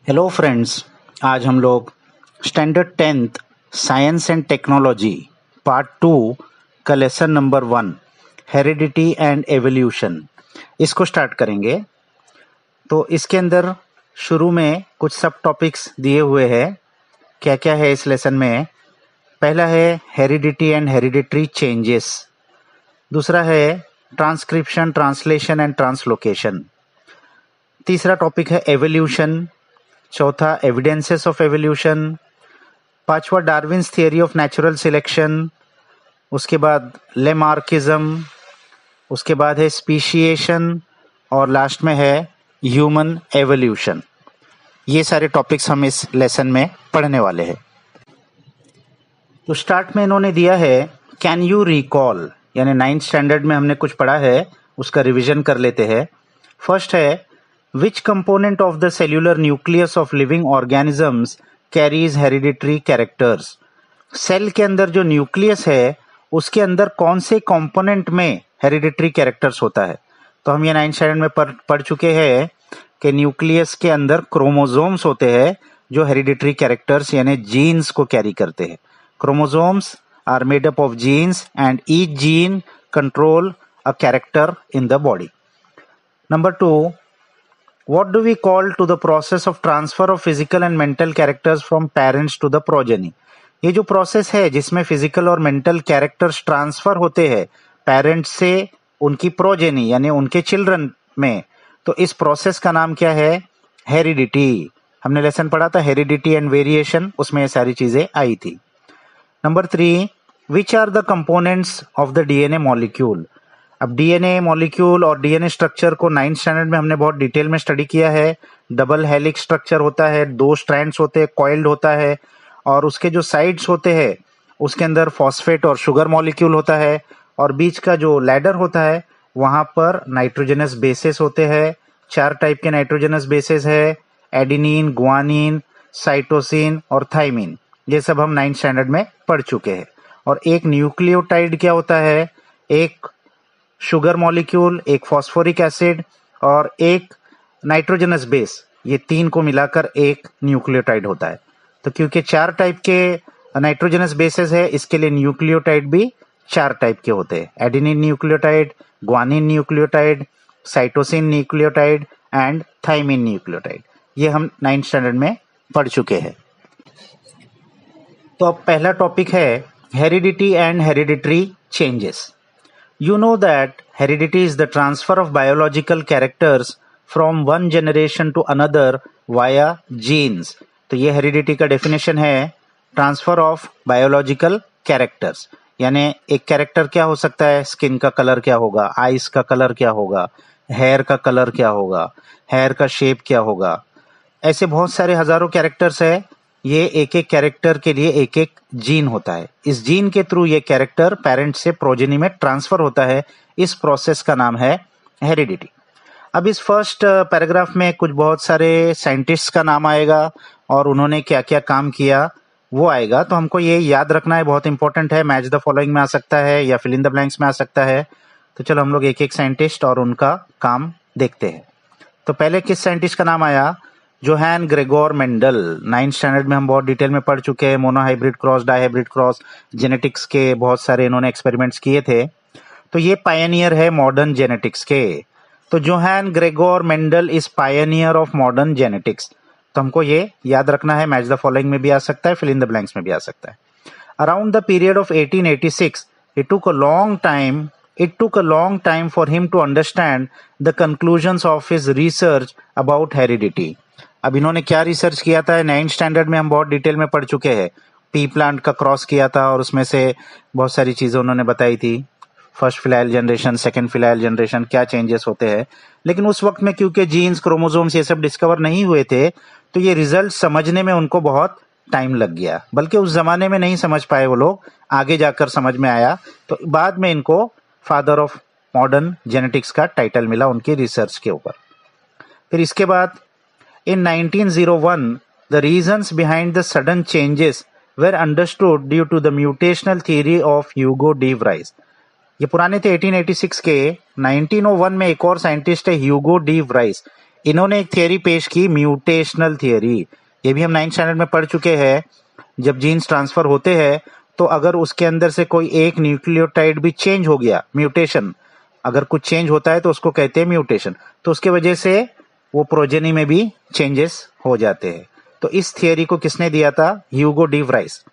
Hello friends, आज हम लोग standard 10th science and technology part 2 का lesson number 1 heredity and evolution इसको स्टार्ट करेंगे। तो इसके अंदर शुरू में कुछ सब टॉपिक्स दिए हुए हैं। क्या क्या है इस लेसन में? पहला है हेरिडिटी एंड हेरिडिटरी चेंजेस, दूसरा है ट्रांसक्रिप्शन, ट्रांसलेशन एंड ट्रांसलोकेशन, तीसरा टॉपिक है एवोल्यूशन, चौथा एविडेंसेस ऑफ एवोल्यूशन, पांचवा Darwin's theory of natural selection, उसके बाद लेमार्किज्म, उसके बाद है स्पीशिएशन और लास्ट में है ह्यूमन एवोल्यूशन। ये सारे टॉपिक्स हम इस लेसन में पढ़ने वाले हैं। तो स्टार्ट में इन्होंने दिया है कैन यू रिकॉल, यानी 9th स्टैंडर्ड में हमने कुछ पढ़ा है उसका रिवीजन कर लेते हैं। फर्स्ट है Which component of the cellular nucleus of living organisms carries hereditary characters? Cell के अंदर जो न्यूक्लियस है उसके अंदर कौन से कंपोनेंट में हेरिडिटरी कैरेक्टर्स होता है? तो हम ये 9th स्टैंडर्ड में पढ़ चुके हैं कि न्यूक्लियस के अंदर क्रोमोसोम्स होते हैं जो हेरिडिटरी कैरेक्टर्स यानी जीन्स को कैरी करते हैं। Chromosomes are made up of genes and each gene control a character in the body. Number 2, what do we call to the process of transfer of physical and mental characters from parents to the progeny? ये जो process है जिसमें physical और mental characters transfer होते हैं parents से उनकी progeny यानी उनके चिल्ड्रन में, तो इस प्रोसेस का नाम क्या है? हेरिडिटी। हमने लेसन पढ़ा था हेरिडिटी एंड वेरिएशन, उसमें ये सारी चीजें आई थी। Number 3, which are the components of the DNA molecule? अब डीएनए मॉलिक्यूल और डीएनए स्ट्रक्चर को 9th स्टैंडर्ड में हमने बहुत डिटेल में स्टडी किया है। डबल हेलिक्स स्ट्रक्चर होता है, 2 स्ट्रैंड्स होते हैं, कॉइल्ड होता है और उसके जो साइड्स होते हैं उसके अंदर फॉस्फेट और शुगर मॉलिक्यूल होता है और बीच का जो लैडर होता है वहां पर नाइट्रोजनस बेसेस होते हैं। 4 टाइप के नाइट्रोजनस बेसेस है, एडिनिन, गुआनिन, साइटोसिन और थाइमिन। ये सब हम 9th स्टैंडर्ड में पढ़ चुके हैं। और एक न्यूक्लियोटाइड क्या होता है? एक शुगर मॉलिक्यूल, एक फॉस्फोरिक एसिड और एक नाइट्रोजनस बेस, ये 3 को मिलाकर एक न्यूक्लियोटाइड होता है। तो क्योंकि 4 टाइप के नाइट्रोजनस बेसेस है इसके लिए न्यूक्लियोटाइड भी 4 टाइप के होते हैं। Adenine nucleotide, guanine nucleotide, cytosine nucleotide and thymine nucleotide. ये हम 9th स्टैंडर्ड में पढ़ चुके हैं। तो अब पहला टॉपिक है heredity and hereditary changes. You know that heredity is the transfer of biological characters from one generation to another via genes. तो ये heredity का definition है transfer of biological characters, यानी एक कैरेक्टर क्या हो सकता है? स्किन का कलर क्या होगा, आइज का कलर क्या होगा, हेयर का कलर क्या होगा, हेयर का शेप क्या होगा, ऐसे बहुत सारे हजारों कैरेक्टर्स है। ये एक एक कैरेक्टर के लिए एक एक जीन होता है। इस जीन के थ्रू ये कैरेक्टर पेरेंट से प्रोजेनी में ट्रांसफर होता है। इस प्रोसेस का नाम है हेरिडिटी। अब इस फर्स्ट पैराग्राफ में कुछ बहुत सारे साइंटिस्ट्स का नाम आएगा और उन्होंने क्या क्या काम किया वो आएगा। तो हमको ये याद रखना है, बहुत इंपॉर्टेंट है। मैच द फॉलोइंग में आ सकता है या फिल इन द ब्लैंक्स में आ सकता है। तो चलो हम लोग एक एक साइंटिस्ट और उनका काम देखते हैं। तो पहले किस साइंटिस्ट का नाम आया? Johan Gregor Mendel. 9th standard में हम बहुत डिटेल में पढ़ चुके हैं। Monohybrid cross, dihybrid cross, genetics के बहुत सारे इन्होंने एक्सपेरिमेंट्स किए थे। तो ये पायनियर है मॉडर्न जेनेटिक्स के। तो Johann Gregor Mendel is pioneer of modern genetics. तो हमको ये याद रखना है। मैच द फॉलोइंग में भी आ सकता है, फिल इन द ब्लैंक्स में भी आ सकता है। Around the period of 1886 it took a long time for him to understand the conclusions of his research about heredity. अब इन्होंने क्या रिसर्च किया था? 9th स्टैंडर्ड में हम बहुत डिटेल में पढ़ चुके हैं। पी प्लांट का क्रॉस किया था और उसमें से बहुत सारी चीजें उन्होंने बताई थी। फर्स्ट फिलाइल जनरेशन, सेकंड फिलाइल जनरेशन, क्या चेंजेस होते हैं। लेकिन उस वक्त में क्योंकि जीन्स, क्रोमोसोम्स ये सब डिस्कवर नहीं हुए थे तो ये रिजल्ट समझने में उनको बहुत टाइम लग गया। बल्कि उस जमाने में नहीं समझ पाए वो लोग, आगे जाकर समझ में आया। तो बाद में इनको फादर ऑफ मॉडर्न जेनेटिक्स का टाइटल मिला उनकी रिसर्च के ऊपर। फिर इसके बाद in 1901 the reasons behind the sudden changes were understood due to the mutational theory of Hugo de Vries. ये पुराने थे 1886 के। 1901 में एक और साइंटिस्ट है ह्यूगो डी व्राइस। इन्होंने एक थियरी पेश की, म्यूटेशनल थियरी। ये भी हम 9th स्टैंडर्ड में पढ़ चुके हैं। जब जीन्स ट्रांसफर होते हैं तो अगर उसके अंदर से कोई एक न्यूक्लियोटाइड भी चेंज हो गया, म्यूटेशन, अगर कुछ चेंज होता है तो उसको कहते हैं म्यूटेशन, तो उसके वजह से वो प्रोजेनी में भी चेंजेस हो जाते हैं। तो इस थियरी को किसने दिया था? Hugo de Vries.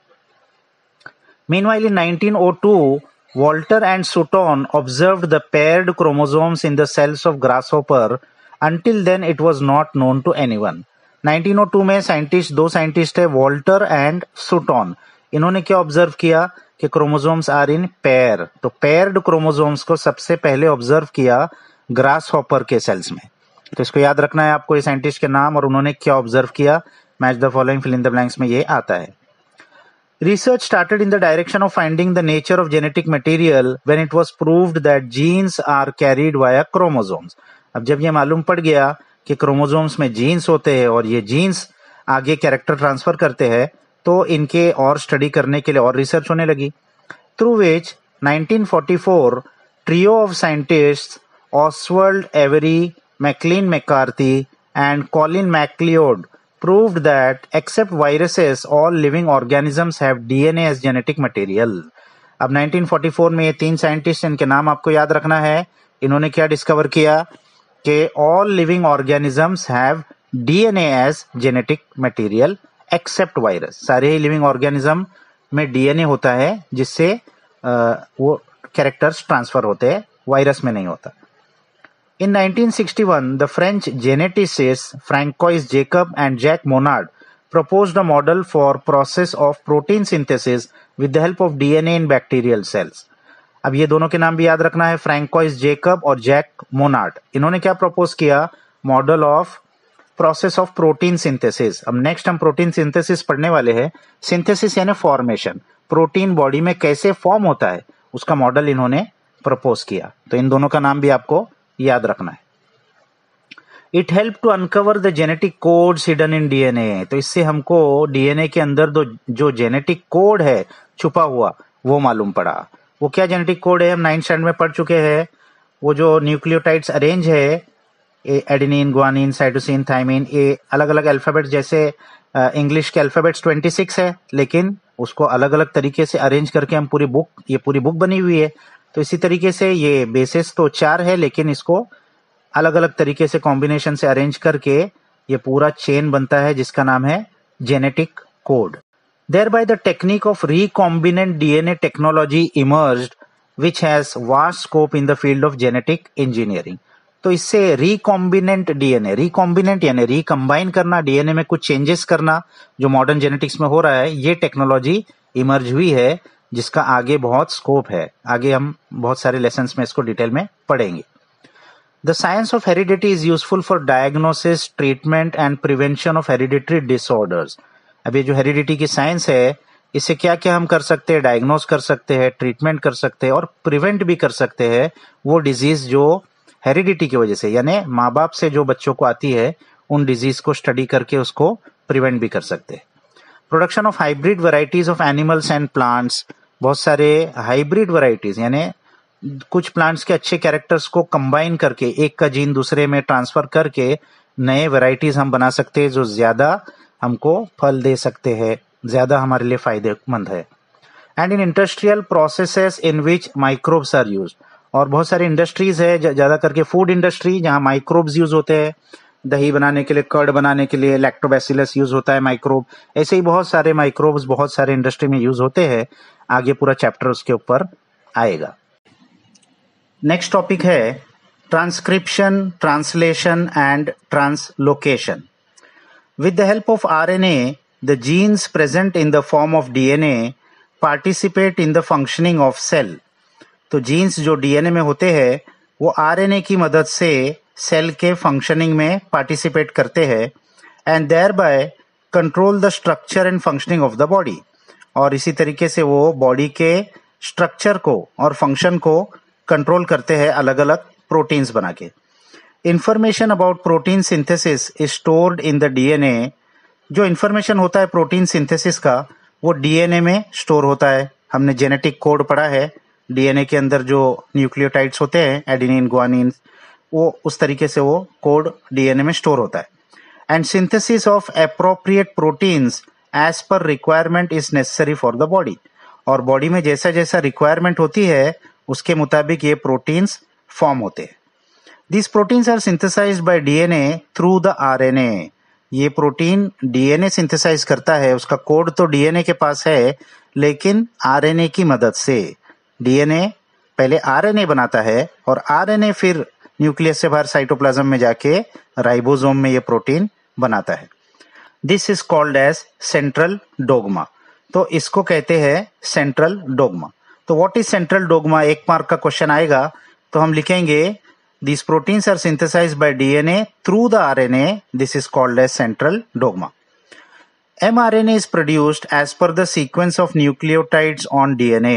Meanwhile, in 1902, Walter and Sutton observed the paired chromosomes in the cells of grasshopper. Until then, it was not known to anyone. 1902 में दो साइंटिस्ट है, वॉल्टर एंड सुटॉन। इन्होंने क्या ऑब्जर्व किया कि क्रोमोसोम्स आर इन पेयर। तो paired chromosomes को सबसे पहले ऑब्जर्व किया ग्रास हॉपर के सेल्स में। तो इसको याद रखना है आपको, ये साइंटिस्ट के नाम और उन्होंने क्या ऑब्जर्व किया। Match the following, fill in the blanks में ये आता है। Research started in the direction of finding the nature of genetic material when it was proved that genes are carried via chromosomes. अब जब ये मालूम पड़ गया कि क्रोमोसोम्स में जीन्स होते हैं और ये जीन्स आगे कैरेक्टर ट्रांसफर करते हैं, तो इनके और स्टडी करने के लिए और रिसर्च होने लगी। Through which 1944 trio of scientists Oswald Avery, Maclean McCarthy and Colin MacLeod proved that except viruses, all living organisms have DNA as genetic material. अब 1944 में ये तीन साइंटिस्ट, इनके नाम आपको याद रखना है, इन्होंने क्या डिस्कवर किया कि all living organisms have DNA as genetic material except virus. सारे ही लिविंग ऑर्गेनिज्म में डीएनए होता है जिससे वो कैरेक्टर्स ट्रांसफर होते हैं, वायरस में नहीं होता। In 1961, the French geneticists Francois Jacob and Jacques Monod proposed a model for process of protein synthesis with the help of DNA in bacterial cells. अब ये दोनों के नाम भी याद रखना है, फ्रैंकोइस जेकब और जैक मोनार्ड। इन्होंने क्या प्रपोज किया? Model of process of protein synthesis. अब नेक्स्ट हम प्रोटीन सिंथेसिस पढ़ने वाले हैं। सिंथेसिस यानी फॉर्मेशन, प्रोटीन बॉडी में कैसे फॉर्म होता है उसका मॉडल इन्होंने प्रपोज किया। तो इन दोनों का नाम भी आपको याद रखना है। It help to uncover the genetic codes hidden in DNA. तो इससे हमको डीएनए के अंदर जो जेनेटिक कोड है छुपा हुआ वो मालूम पड़ा। वो क्या जेनेटिक कोड है? हम 9th स्टैंडर्ड में पढ़ चुके हैं। वो जो न्यूक्लियोटाइड्स अरेंज है, एडेनिन, ग्वानिन, साइटोसिन, थाइमिन, ये अलग अलग अल्फाबेट्स, जैसे इंग्लिश के अल्फाबेट्स 26 है, लेकिन उसको अलग अलग तरीके से अरेंज करके हम पूरी बुक बनी हुई है। तो इसी तरीके से ये बेसिस तो 4 है, लेकिन इसको अलग अलग तरीके से कॉम्बिनेशन से अरेंज करके ये पूरा चेन बनता है जिसका नाम है genetic code. Thereby the technique of recombinant DNA technology emerged, which has vast scope in the field of genetic engineering. तो इससे recombinant DNA, recombinant यानी रिकम्बाइन करना, डीएनए में कुछ चेंजेस करना, जो मॉडर्न जेनेटिक्स में हो रहा है, ये टेक्नोलॉजी इमर्ज हुई है जिसका आगे बहुत स्कोप है। आगे हम बहुत सारे लेसन्स में इसको डिटेल में पढ़ेंगे। The science of heredity is useful for diagnosis, treatment and prevention of hereditary disorders. अब ये जो हेरिडिटी की साइंस है, इससे क्या क्या हम कर सकते हैं? डायग्नोस कर सकते हैं, ट्रीटमेंट कर सकते हैं और प्रिवेंट भी कर सकते हैं वो डिजीज जो हेरिडिटी की वजह से, यानी माँ बाप से जो बच्चों को आती है, उन डिजीज को स्टडी करके उसको प्रिवेंट भी कर सकते हैं। Production of hybrid varieties of animals and plants. बहुत सारे हाइब्रिड वैरायटीज यानी कुछ प्लांट्स के अच्छे कैरेक्टर्स को कंबाइन करके एक का जीन दूसरे में ट्रांसफर करके नए वैरायटीज हम बना सकते हैं जो ज्यादा हमको फल दे सकते हैं, ज्यादा हमारे लिए फायदेमंद है। And in industrial processes in which microbes are used. और बहुत सारी इंडस्ट्रीज है, ज्यादा करके फूड इंडस्ट्री, जहां माइक्रोब्स यूज होते हैं। दही बनाने के लिए, कर्ड बनाने के लिए लैक्टोबैसिलस यूज होता है माइक्रोब। ऐसे ही बहुत सारे माइक्रोब्स बहुत सारे इंडस्ट्री में यूज होते हैं। आगे पूरा चैप्टर उसके ऊपर आएगा। नेक्स्ट टॉपिक है transcription, translation and translocation. With the help of RNA, the genes present in the form of DNA participate in the functioning of cell. तो जीन्स जो डीएनए में होते हैं वो आरएनए की मदद से सेल के फंक्शनिंग में पार्टिसिपेट करते हैं and thereby control the structure and functioning of the body. और इसी तरीके से वो बॉडी के स्ट्रक्चर को और फंक्शन को कंट्रोल करते हैं अलग अलग प्रोटीन्स बना के। Information about protein synthesis is stored in the DNA. जो इंफॉर्मेशन होता है प्रोटीन सिंथेसिस का वो डीएनए में स्टोर होता है। हमने जेनेटिक कोड पढ़ा है, डीएनए के अंदर जो न्यूक्लियोटाइड्स होते हैं, एडेनिन, ग्वानिन, वो उस तरीके से वो कोड डीएनए में स्टोर होता है। And synthesis of appropriate proteins as per requirement is necessary for the body. और बॉडी में जैसा जैसा रिक्वायरमेंट होती है उसके मुताबिक ये प्रोटीन्स फॉर्म होते हैं। These proteins are synthesized by DNA through the RNA। ये प्रोटीन डीएनए सिंथेसाइज करता है, उसका कोड तो डीएनए के पास है लेकिन आरएनए की मदद से। डीएनए पहले आरएनए बनाता है और आरएनए फिर न्यूक्लियस से बाहर साइटोप्लाज्म में जाके राइबोसोम में ये प्रोटीन बनाता है। This is called as central dogma. तो इसको कहते हैं सेंट्रल डोग्मा। तो what is central dogma, 1 mark का क्वेश्चन आएगा तो हम लिखेंगे these proteins are synthesized by DNA through the RNA. This is called as central dogma. mRNA is produced as per the sequence of nucleotides on DNA।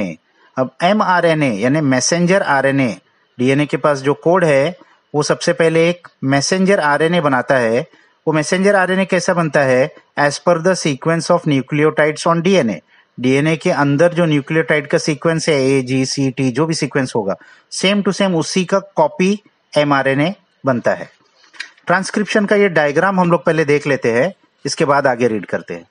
अब mRNA यानी messenger RNA, DNA के पास जो code है वो सबसे पहले एक messenger RNA बनाता है। वो मैसेंजर आरएनए कैसा बनता है? As per the sequence of nucleotides on DNA. DNA के अंदर जो न्यूक्लियोटाइड का सीक्वेंस है, ए जी सी टी जो भी सीक्वेंस होगा, सेम टू सेम उसी का कॉपी एमआरएनए बनता है। ट्रांसक्रिप्शन का ये डायग्राम हम लोग पहले देख लेते हैं, इसके बाद आगे रीड करते हैं।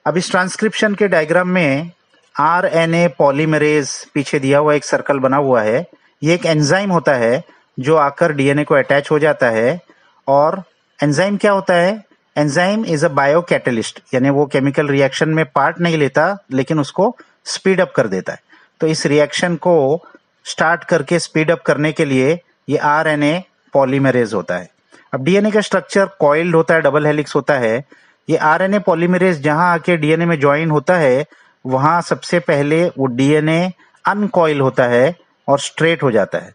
अब इस ट्रांसक्रिप्शन के डायग्राम में आरएनए पॉलीमरेज पीछे दिया हुआ एक सर्कल बना हुआ है। ये एक एंजाइम होता है जो आकर डीएनए को अटैच हो जाता है। और एंजाइम क्या होता है? Enzyme is a bio catalyst, यानी वो केमिकल रिएक्शन में पार्ट नहीं लेता लेकिन उसको स्पीड अप कर देता है। तो इस रिएक्शन को स्टार्ट करके स्पीड अप करने के लिए ये आरएनए पॉलीमरेज होता है। अब डीएनए का स्ट्रक्चर कॉइल्ड होता है, डबल हेलिक्स होता है। ये आरएनए पॉलीमरेज जहां आके डीएनए में ज्वाइन होता है वहां सबसे पहले वो डीएनए अनकॉइल होता है और स्ट्रेट हो जाता है।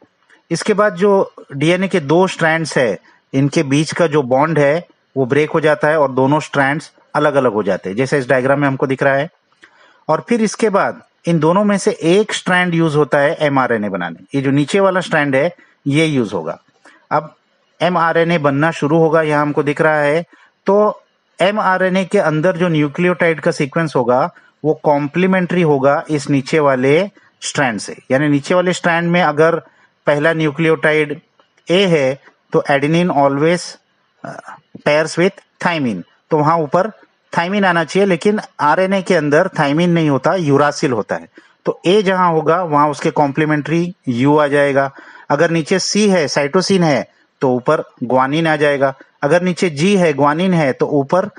इसके बाद जो डीएनए के 2 स्ट्रैंड्स है, इनके बीच का जो बॉन्ड है वो ब्रेक हो जाता है और दोनों स्ट्रैंड्स अलग अलग हो जाते हैं, जैसे इस डायग्राम में हमको दिख रहा है। और फिर इसके बाद इन दोनों में से एक स्ट्रैंड यूज होता है एमआरएनए बनाने। ये जो नीचे वाला स्ट्रैंड है ये यूज होगा। अब एमआरएनए बनना शुरू होगा, यहां हमको दिख रहा है। तो एमआरएनए के अंदर जो न्यूक्लियोटाइड का सीक्वेंस होगा वो कॉम्प्लीमेंट्री होगा इस नीचे वाले स्ट्रैंड से। यानी नीचे वाले स्ट्रैंड में अगर पहला न्यूक्लियोटाइड ए है तो adenine always pairs with thymine, तो वहां ऊपर थाइमिन आना चाहिए, लेकिन आरएनए के अंदर थाइमिन नहीं होता, यूरासिल होता है। तो ए जहां होगा वहां उसके कॉम्प्लीमेंट्री यू आ जाएगा। अगर नीचे सी है, साइटोसिन है, तो ऊपर ग्वानिन आ जाएगा। अगर नीचे जी है, ग्वानिन है, तो ऊपर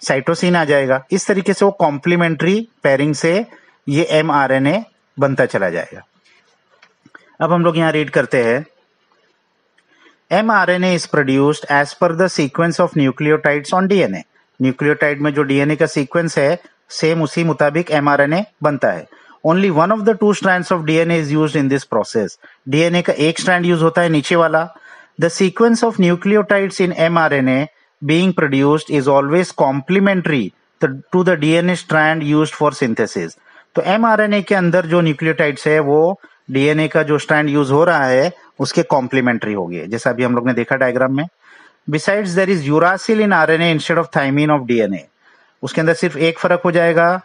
साइटोसिन आ जाएगा। इस तरीके से वो कॉम्प्लीमेंट्री पेयरिंग से ये एमआरएनए बनता चला जाएगा। अब हम लोग यहां रीड करते हैं, mRNA is produced as per the sequence of nucleotides on DNA। Nucleotide में जो डीएनए का सीक्वेंस है सेम उसी मुताबिक mRNA बनता है। Only one of the 2 strands of DNA is used in this process। DNA का एक स्ट्रैंड यूज होता है, नीचे वाला। The sequence of nucleotides in mRNA being produced is always complementary to the DNA strand used for synthesis। तो mRNA के अंदर जो न्यूक्लियोटाइड्स है वो डीएनए का जो स्ट्रैंड यूज हो रहा है उसके कॉम्प्लीमेंट्री हो गए, जैसा अभी हम लोग ने देखा डायग्राम में। Besides there is uracil in RNA instead of thymine of DNA. उसके अंदर सिर्फ एक फर्क हो जाएगा,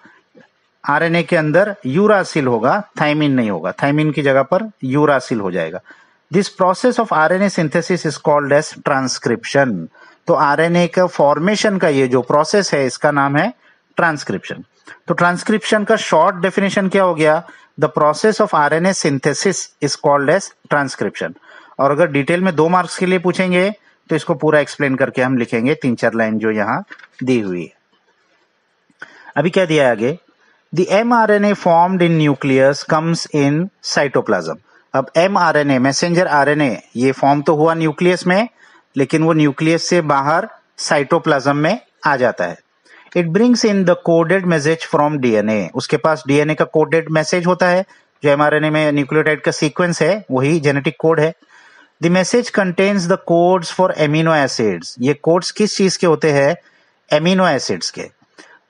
आरएनए के अंदर यूरासिल होगा, थाइमिन नहीं होगा। थाइमिन की जगह पर यूरासिल हो जाएगा। This process of RNA synthesis is called as transcription. तो आरएनए का फॉर्मेशन का ये जो प्रोसेस है इसका नाम है ट्रांसक्रिप्शन। तो ट्रांसक्रिप्शन का शॉर्ट डेफिनेशन क्या हो गया? The process of RNA synthesis is called as transcription. और अगर डिटेल में 2 मार्क्स के लिए पूछेंगे तो इसको पूरा एक्सप्लेन करके हम लिखेंगे 3-4 लाइन जो यहां दी हुई है। अभी क्या दिया है आगे? The mRNA formed in nucleus comes in cytoplasm. अब mRNA मैसेंजर आरएनए ये फॉर्म तो हुआ न्यूक्लियस में, लेकिन वो न्यूक्लियस से बाहर साइटोप्लाज्म में आ जाता है। It brings in the coded message from DNA. उसके पास डीएनए का कोडेड मैसेज होता है, जो एमआरएनए में न्यूक्लियोटाइड का सीक्वेंस है वही जेनेटिक कोड है। The message contains the codes for amino acids. ये कोड्स किस चीज के होते हैं? एमिनो एसिड्स के।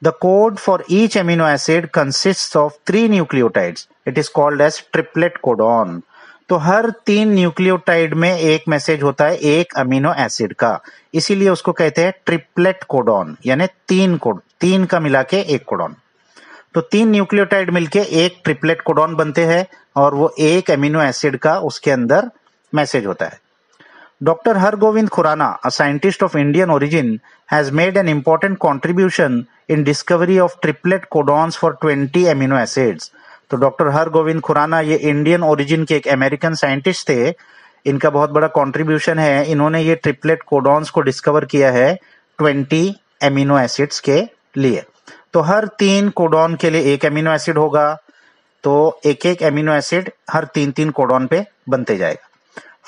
The code for each amino acid consists of 3 nucleotides. It is called as triplet codon. तो हर 3 न्यूक्लियोटाइड में एक मैसेज होता है एक अमीनो एसिड का, इसीलिए उसको कहते हैं ट्रिपलेट कोडॉन, यानी 3 का मिला के एक कोडॉन। तो 3 न्यूक्लियोटाइड मिलके एक ट्रिपलेट कोडॉन बनते हैं और वो एक अमीनो एसिड का उसके अंदर मैसेज होता है। Dr. Hargovind Khurana, a scientist of Indian origin, has made an important contribution in discovery of triplet codons for 20 amino acids. तो डॉक्टर हरगोविंद खुराना ये इंडियन ओरिजिन के एक अमेरिकन साइंटिस्ट थे. इनका बहुत बड़ा कंट्रीब्यूशन है. इन्होंने ये ट्रिपलेट कोडॉन्स को डिस्कवर किया है 20 एमिनो एसिड्स के लिए. तो हर 3 कोडॉन के लिए एक एमिनो एसिड होगा, तो एक एक एमिनो एसिड हर 3 कोडॉन पे बनते जाएगा.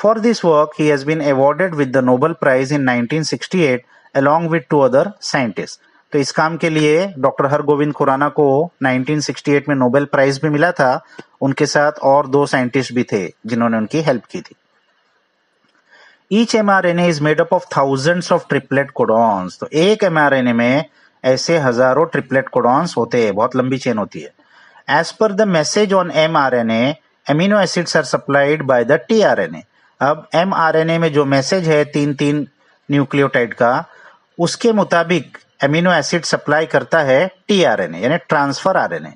For this work, he has been awarded with the Nobel Prize in 1968 along with 2 other scientists. तो इस काम के लिए डॉक्टर हरगोविंद खुराना को 1968 में नोबेल प्राइज भी मिला था. उनके साथ और 2 साइंटिस्ट भी थे जिन्होंने उनकी हेल्प की थी. Each mRNA is made up of thousands of triplet codons. तो एक mRNA में ऐसे हजारों ट्रिपलेट कोडॉन्स होते हैं, बहुत लंबी चेन होती है. As per the message on mRNA, amino acids are supplied by the tRNA. अब mRNA में जो मैसेज है 3 न्यूक्लियोटाइड का, उसके मुताबिक एमिनो एसिड सप्लाई करता है tRNA यानी transfer RNA.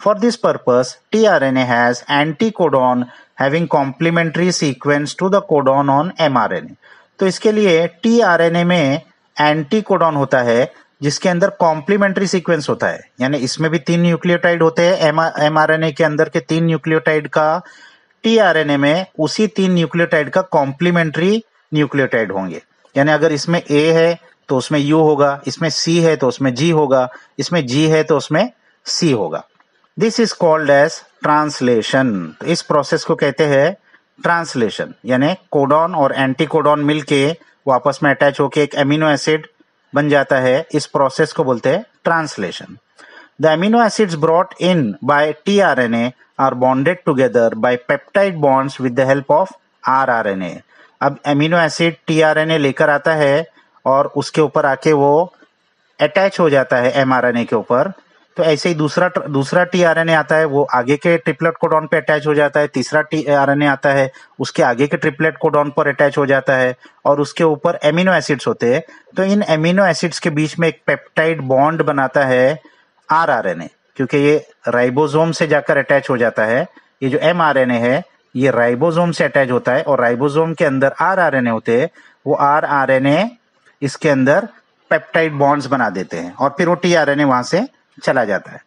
For this purpose tRNA has anti codon having complementary sequence to the codon on mRNA. तो इसके लिए tRNA में एंटी कोडॉन होता है जिसके अंदर कॉम्प्लीमेंट्री सीक्वेंस होता है. यानी इसमें भी 3 न्यूक्लियोटाइड होते हैं. mRNA के अंदर के 3 न्यूक्लियोटाइड का tRNA में उसी 3 न्यूक्लियोटाइड का कॉम्प्लीमेंट्री न्यूक्लियोटाइड होंगे. यानी अगर इसमें A है तो उसमें U होगा, इसमें C है तो उसमें G होगा, इसमें G है तो उसमें C होगा. This is called as translation. तो इस प्रोसेस को कहते हैं ट्रांसलेशन. यानी कोडॉन और एंटी कोडॉन मिलके वापस में अटैच होके एक एमिनो एसिड बन जाता है. इस प्रोसेस को बोलते हैं translation. The amino acids brought in by tRNA are bonded together by peptide bonds with the help of rRNA. अब एमिनो एसिड tRNA लेकर आता है और उसके ऊपर आके वो अटैच हो जाता है mRNA के ऊपर. तो ऐसे ही दूसरा tRNA आता है, वो आगे के ट्रिपलेट कोडॉन पे अटैच हो जाता है. तीसरा tRNA आता है, उसके आगे के ट्रिपलेट कोडॉन पर अटैच हो जाता है और उसके ऊपर एमिनो एसिड्स होते हैं. तो इन एमिनो एसिड्स के बीच में एक पेप्टाइड बॉन्ड बनाता है rRNA, क्योंकि ये राइबोसोम से जाकर अटैच हो जाता है. ये जो mRNA है ये राइबोसोम से अटैच होता है और राइबोसोम के अंदर rRNA होते हैं. वो rRNA इसके अंदर पेप्टाइड बॉन्ड्स बना देते हैं और फिर वो tRNA वहां से चला जाता है.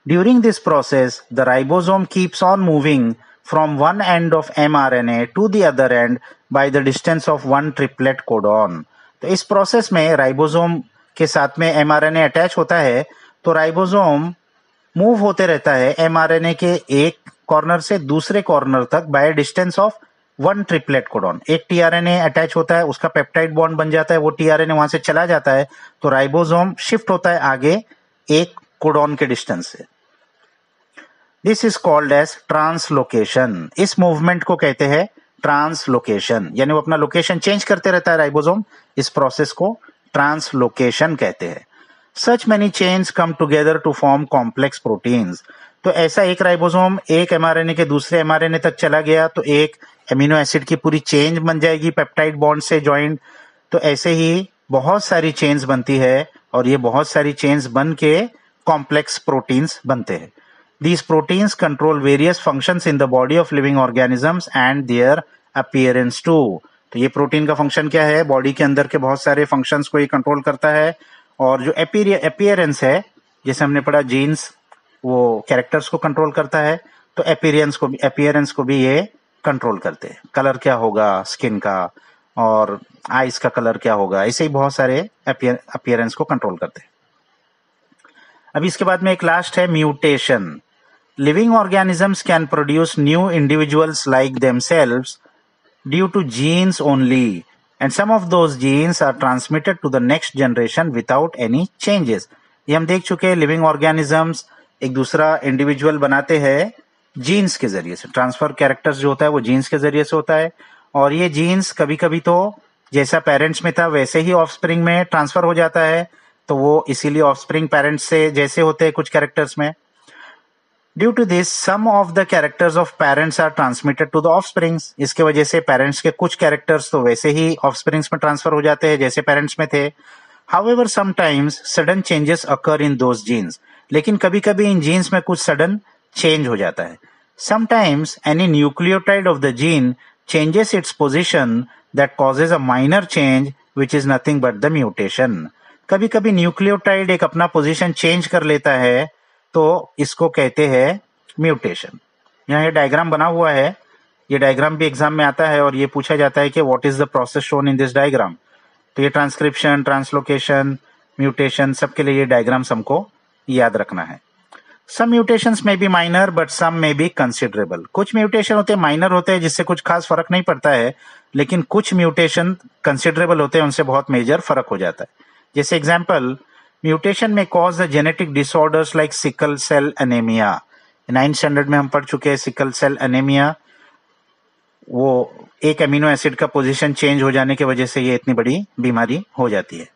During this process the ribosome keeps on moving from one end of mRNA to the other end by the distance of 1 triplet codon. तो इस प्रोसेस में राइबोसोम के साथ में mRNA अटैच होता है, तो राइबोसोम मूव होते रहता है mRNA के एक कॉर्नर से दूसरे कॉर्नर तक by distance of 1 triplet codon. एक tRNA अटैच होता है, उसका पेप्टाइड बॉन्ड बन जाता है, वो tRNA वहां से चला जाता है, तो राइबोसोम शिफ्ट होता है आगे एक कोडॉन के डिस्टेंस से. This is called as translocation. इस मूवमेंट को कहते हैं ट्रांसलोकेशन. यानी वो अपना लोकेशन चेंज करते रहता है राइबोसोम. इस प्रोसेस को ट्रांसलोकेशन कहते हैं. Such many chains come together to form complex proteins. तो ऐसा एक राइबोसोम एक mRNA के दूसरे mRNA तक चला गया तो एक एमिनो एसिड की पूरी चेन बन जाएगी पेप्टाइड बॉन्ड से ज्वाइंट. तो ऐसे ही बहुत सारी चेन्स बनती है और ये बहुत सारी चेन्स बन के कॉम्प्लेक्स प्रोटीन्स बनते हैं. These proteins control various functions in the body of living organisms and their appearance too. तो ये प्रोटीन का फंक्शन क्या है? बॉडी के अंदर के बहुत सारे फंक्शंस को ये कंट्रोल करता है. और जो अपीयरेंस है, जैसे हमने पढ़ा जीन्स वो कैरेक्टर्स को कंट्रोल करता है, तो अपीयरेंस को भी ये कंट्रोल करते हैं. कलर क्या होगा स्किन का और आईज का कलर क्या होगा, ऐसे ही बहुत सारे अपीयरेंस को कंट्रोल करते हैं. अब इसके बाद में एक लास्ट है mutation. Living organisms can produce new individuals like themselves due to genes only, and some of those genes are transmitted to the next generation without any changes. ये हम देख चुके हैं, लिविंग ऑर्गेनिजम्स एक दूसरा इंडिविजुअल बनाते हैं जीन्स के जरिए से. ट्रांसफर कैरेक्टर्स जो होता है वो जीन्स के जरिए से होता है, और ये जीन्स कभी कभी तो जैसा पेरेंट्स में था वैसे ही ऑफस्प्रिंग में ट्रांसफर हो जाता है. तो वो इसीलिए ऑफस्प्रिंग पेरेंट्स से जैसे होते हैं कुछ कैरेक्टर्स में. Due to this some of the characters of parents are transmitted to the offsprings. इसके वजह से पेरेंट्स के कुछ कैरेक्टर्स तो वैसे ही ऑफस्प्रिंग्स में ट्रांसफर हो जाते हैं जैसे पेरेंट्स में थे. However sometimes sudden changes occur in those genes. लेकिन कभी कभी इन जीन्स में कुछ सडन चेंज हो जाता है. Sometimes any nucleotide of the gene changes its position that causes a minor change which is nothing but the mutation. कभी कभी न्यूक्लियोटाइड एक अपना पोजीशन चेंज कर लेता है तो इसको कहते हैं म्यूटेशन। यहाँ ये डायग्राम बना हुआ है, ये डायग्राम भी एग्जाम में आता है और ये पूछा जाता है कि what is the process shown in this diagram. तो ये ट्रांसक्रिप्शन, ट्रांसलोकेशन, म्यूटेशन, सबके लिए ये डायग्राम्स हमको याद रखना है। सम म्यूटेशंस में बी माइनर बट सम में बी कंसिडरेबल। कुछ म्यूटेशन होते हैं माइनर होते हैं जिससे कुछ खास फर्क नहीं पड़ता है, लेकिन कुछ म्यूटेशन कंसिडरेबल होते हैं, उनसे बहुत मेजर फर्क हो जाता है। जैसे एग्जाम्पल, म्यूटेशन में cause the genetic disorders like sickle cell anaemia. 9th standard में हम पढ़ चुके हैं सिकल सेल एनीमिया। वो एक अमीनो एसिड का पोजीशन चेंज हो जाने की वजह से ये इतनी बड़ी बीमारी हो जाती है।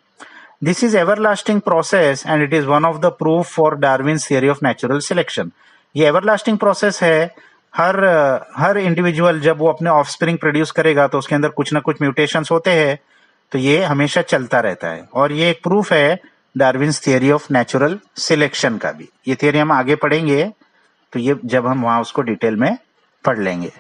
This is everlasting process and it is one of the proof for Darwin's theory of natural selection. ये everlasting process है। हर इंडिविजुअल जब वो अपने ऑफस्प्रिंग प्रोड्यूस करेगा तो उसके अंदर कुछ ना कुछ म्यूटेशंस होते हैं, तो ये हमेशा चलता रहता है और ये एक प्रूफ है Darwin's theory of natural selection का भी। ये थियरी हम आगे पढ़ेंगे तो ये जब हम वहां उसको डिटेल में पढ़ लेंगे।